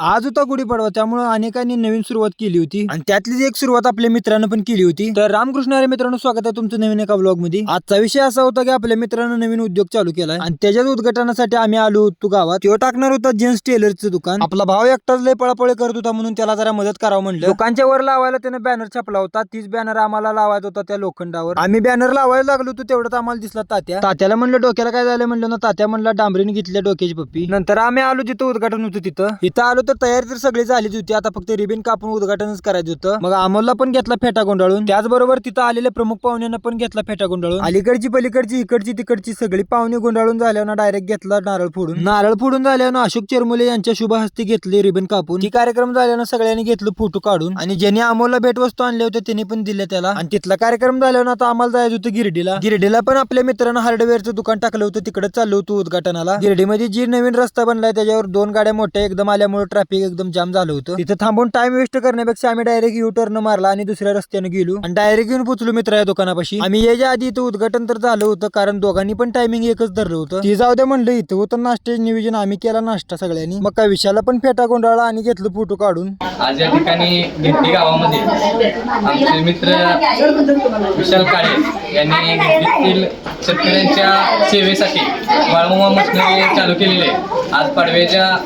आज होता गुढीपाडवा, त्यामुळे अनेकांनी नवीन सुरुवात केली होती आणि त्यातलीच एक सुरुवात आपल्या मित्रांनो पण केली होती. तर रामकृष्ण हरी मित्रांनो, स्वागत आहे तुमचं नवीन एका व्लॉग मध्ये. आजचा विषय असा होता की आपल्या मित्रांनो नवीन उद्योग चालू केलाय आणि त्याच्याच उद्घाटनासाठी आम्ही आलो होतो गावात. तो टाकणार होता जेंट्स टेलरचं दुकान. आपला भाव एकटाच लय पळापळी करत होता म्हणून त्याला जरा मदत करावं म्हणलं. दुकानच्या वर लावायला त्याने बॅनर छापला होता. तीच बॅनर आम्हाला लावायचा होता त्या लोखंडावर. आम्ही बॅनर लावायला लागलो होतो तेवढंच आम्हाला दिसला तात्याला म्हणलं डोक्याला काय झालं म्हणलं ना. तात्या म्हणला डांबरीने घेतल्या डोक्याची पप्पी. नंतर आम्ही आलो जिथं उद्घाटन होतं तिथं आलो तर तयारी तर सगळी झालीच होती. आता फक्त रिबिन कापून उद्घाटनच करायचं होतं. मग अमोलला पण घेतला फेटा गुंडाळून. त्याचबरोबर तिथं आलेल्या प्रमुख पाहुण्यांना पण घेतला फेटा गुंडाळून. अलीकडची पलीकडची इकडची तिकडची सगळी पाहुणे गुंडाळून झाल्यावर डायरेक्ट घेतला नारळ फोडून झाल्यावर अशोक चिरमुले यांच्या शुभ हस्ते घेतले रिबिन कापून. ती कार्यक्रम झाल्यावर सगळ्यांनी घेतलं फोटो काढून आणि ज्यांनी अमोलला भेटवस्तू आणल्या होत्या त्यांनी पण दिल्या त्याला. आणि तिथला कार्यक्रम झाल्यावर आता आम्हाला जायचं होतं गिरडीला पण आपल्या मित्रांना हार्डवेअरचं दुकान टाकलं होतं. तिकडे चाललो होतो उद्घाटनाला. गिरडीमध्ये जी नवीन रस्ता बनलाय त्याच्यावर 2 गाड्या मोठ्या एकदम आल्यामुळे ट्रॅफिक एकदम जाम झालं होतं. तिथं थांबून टाइम वेस्ट करण्यापेक्षा आम्ही डायरेक्ट यू टर्न मारला आणि दुसऱ्या रस्त्याने गेलो आणि डायरेक्ट येऊन पोचलो मित्र या दुकानापाशी. आम्ही याच्या आधी इथं उद्घाटन तर झालं होतं कारण दोघांनी पण टायमिंग एकच धरलं होतं. ती जाऊ द्या म्हणलं. इथं होतं नाश्त्याचे नियोजन. आम्ही केला नाश्ता सगळ्यांनी. मग काय विशाला पण फेटा गोंधळला आणि घेतलं फोटो काढून. आज या ठिकाणी गिरडी गावामध्ये आमचे मित्र विशाल काळे यांनी गिरडीतील शेतकऱ्यांच्या सेवेसाठी बाळमुमा मशिनरी चालू केलेली आहे. आज पाडव्याच्या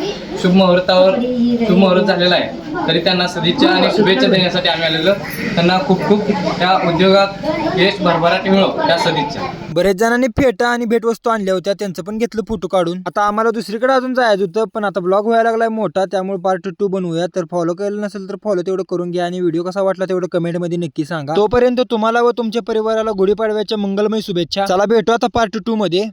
शुभ मुहूर्त झालेला आहे. तरी त्यांना सदिच्छा आणि शुभेच्छा देण्यासाठी आम्ही आलेलो. त्यांना खूप खूप त्या उद्योगात यश भरभराटी मिळो त्या सदिच्छा. बरेच जणांनी फेटा आणि भेटवस्तू आणल्या होत्या. त्यांचं पण घेतलं फोटो काढून. आता आम्हाला दुसरीकडे अजून जायचं होतं पण आता ब्लॉग व्हायला लागलाय मोठा, त्यामुळे पार्ट 2 बनवूया. तर फॉलो केलं नसेल तर फॉलो तेवढं करून घ्या आणि व्हिडिओ कसा वाटला तेवढं कमेंट मध्ये नक्की सांगा. तोपर्यंत तुम्हाला व तुमच्या परिवाराला गुढीपाडव्याच्या मंगलमय शुभेच्छा. चला भेटू आता पार्ट 2 मध्ये.